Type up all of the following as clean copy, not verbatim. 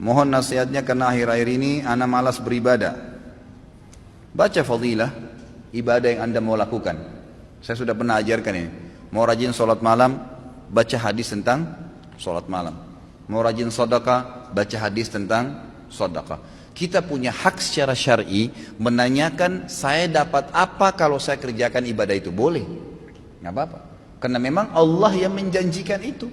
Mohon nasihatnya karena akhir-akhir ini ana malas beribadah. Baca fadilah ibadah yang anda mau lakukan. Saya sudah pernah ajarkan ini. Mau rajin sholat malam, baca hadis tentang sholat malam. Mau rajin sedekah, baca hadis tentang sedekah. Kita punya hak secara syar'i menanyakan saya dapat apa kalau saya kerjakan ibadah itu. Boleh, nggak apa-apa. Karena memang Allah yang menjanjikan itu,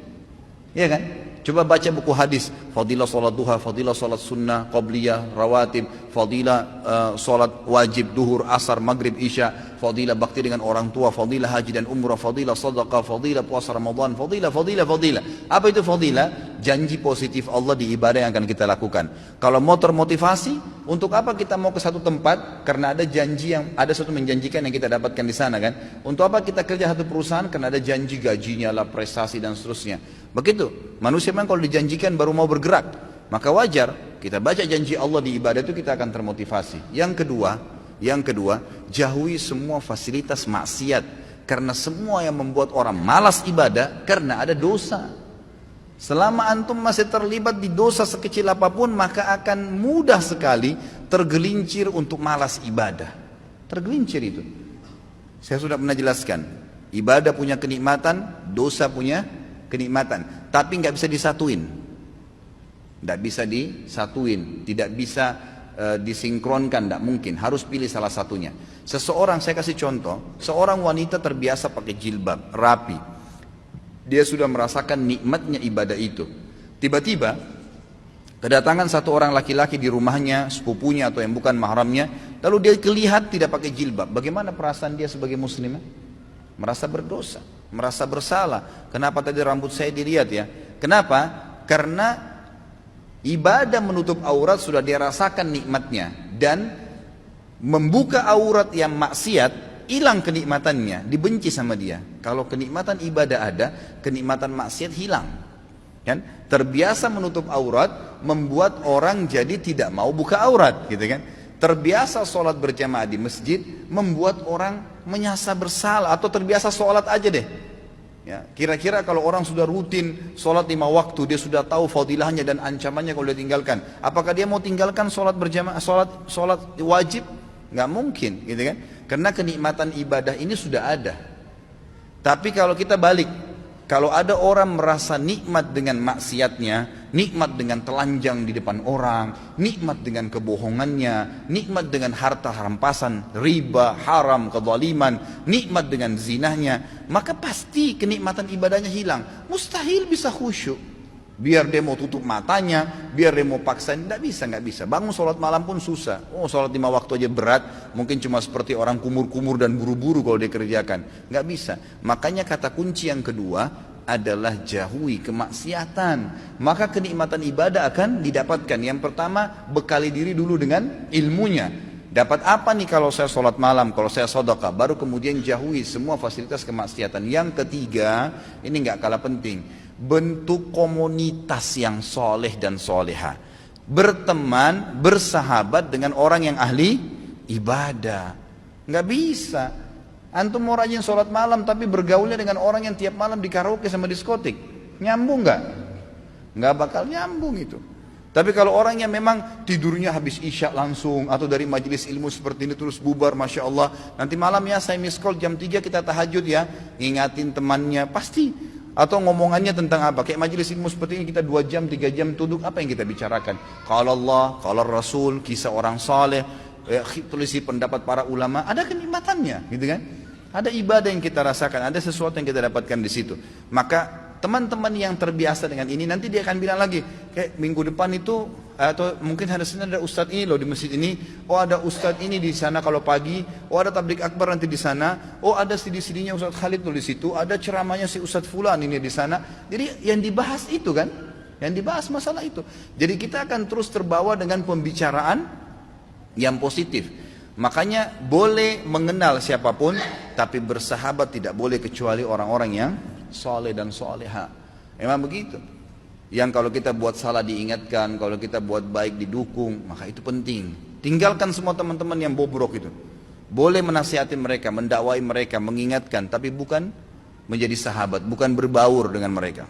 ya kan? Coba baca buku hadis, fadilah sholat duha, fadilah sholat sunnah, qabliyah, rawatib, fadilah sholat wajib, duhur, asar, maghrib, isya, fadilah bakti dengan orang tua, fadilah haji dan umrah, fadilah sadaqah, fadilah puasa Ramadan, fadilah. Apa itu fadilah? Janji positif Allah di ibadah yang akan kita lakukan. Kalau mau termotivasi, untuk apa kita mau ke satu tempat? Karena ada janji yang, ada sesuatu menjanjikan yang kita dapatkan di sana kan. Untuk apa kita kerja satu perusahaan? Karena ada janji gajinya lah, prestasi dan seterusnya. Begitu, manusia memang kalau dijanjikan baru mau bergerak. Maka wajar kita baca janji Allah di ibadah itu kita akan termotivasi. Yang kedua, jauhi semua fasilitas maksiat. Karena semua yang membuat orang malas ibadah karena ada dosa. Selama antum masih terlibat di dosa sekecil apapun, maka akan mudah sekali tergelincir untuk malas ibadah. Tergelincir itu. Saya sudah pernah jelaskan. Ibadah punya kenikmatan, dosa punya kenikmatan. Tapi nggak bisa disatuin. Nggak bisa disatuin. Tidak bisa disinkronkan, tidak mungkin. Harus pilih salah satunya. Seseorang, saya kasih contoh. Seorang wanita terbiasa pakai jilbab, rapi. Dia sudah merasakan nikmatnya ibadah itu. Tiba-tiba kedatangan satu orang laki-laki di rumahnya, sepupunya atau yang bukan mahramnya, lalu dia kelihatan tidak pakai jilbab. Bagaimana perasaan dia sebagai muslimah? Merasa berdosa, merasa bersalah. Kenapa tadi rambut saya dilihat ya? Kenapa? Karena ibadah menutup aurat sudah dia rasakan nikmatnya, dan membuka aurat yang maksiat hilang kenikmatannya, dibenci sama dia. Kalau kenikmatan ibadah ada, kenikmatan maksiat hilang. Kan? Terbiasa menutup aurat membuat orang jadi tidak mau buka aurat, gitu kan? Terbiasa sholat berjamaah di masjid membuat orang menyasa bersalah, atau terbiasa sholat aja deh. Ya, kira-kira kalau orang sudah rutin sholat 5 waktu, dia sudah tahu fadilahnya dan ancamannya kalau dia tinggalkan, apakah dia mau tinggalkan sholat berjamaah, sholat wajib? Nggak mungkin, gitu kan? Karena kenikmatan ibadah ini sudah ada. Tapi kalau kita balik, kalau ada orang merasa nikmat dengan maksiatnya, nikmat dengan telanjang di depan orang, nikmat dengan kebohongannya, nikmat dengan harta rampasan, riba, haram, kezaliman, nikmat dengan zinahnya, maka pasti kenikmatan ibadahnya hilang. Mustahil bisa khusyuk. Biar dia mau tutup matanya, biar dia mau paksain, nggak bisa. Bangun sholat malam pun susah. Oh, sholat 5 waktu aja berat, mungkin cuma seperti orang kumur-kumur dan buru-buru kalau dia kerjakan. Nggak bisa. Makanya kata kunci yang kedua adalah jauhi kemaksiatan. Maka kenikmatan ibadah akan didapatkan. Yang pertama, bekali diri dulu dengan ilmunya. Dapat apa nih kalau saya sholat malam, kalau saya sedekah, baru kemudian jauhi semua fasilitas kemaksiatan. Yang ketiga, ini nggak kalah penting. Bentuk komunitas yang soleh dan soleha. Berteman, bersahabat dengan orang yang ahli ibadah. Nggak bisa. Antum mau rajin sholat malam tapi bergaulnya dengan orang yang tiap malam di karaoke sama diskotik. Nyambung nggak? Nggak bakal nyambung itu. Tapi kalau orangnya memang tidurnya habis isya langsung, atau dari majelis ilmu seperti ini terus bubar, Masya Allah, nanti malam ya saya miss call jam 3 kita tahajud ya, ngingatin temannya, pasti. Atau ngomongannya tentang apa? Kayak majelis ilmu seperti ini kita 2 jam, 3 jam duduk, apa yang kita bicarakan? Kalau Allah, kalau Rasul, kisah orang saleh, tulisi pendapat para ulama, ada kenikmatannya, gitu kan? Ada ibadah yang kita rasakan, ada sesuatu yang kita dapatkan di situ. Maka teman-teman yang terbiasa dengan ini, nanti dia akan bilang lagi, kayak minggu depan itu, atau mungkin hari Senin ada ustadz ini loh di masjid ini, oh ada ustadz ini di sana kalau pagi, oh ada tablik akbar nanti di sana, oh ada CD-CD-nya Ustadz Khalid tuh di situ, ada ceramahnya si Ustadz Fulan ini di sana. Jadi yang dibahas itu kan, yang dibahas masalah itu. Jadi kita akan terus terbawa dengan pembicaraan yang positif. Makanya boleh mengenal siapapun, tapi bersahabat tidak boleh kecuali orang-orang yang soleh dan soleha. Memang begitu. Yang kalau kita buat salah diingatkan, kalau kita buat baik didukung, maka itu penting. Tinggalkan semua teman-teman yang bobrok itu. Boleh menasihati mereka, mendakwai mereka, mengingatkan, tapi bukan menjadi sahabat, bukan berbaur dengan mereka.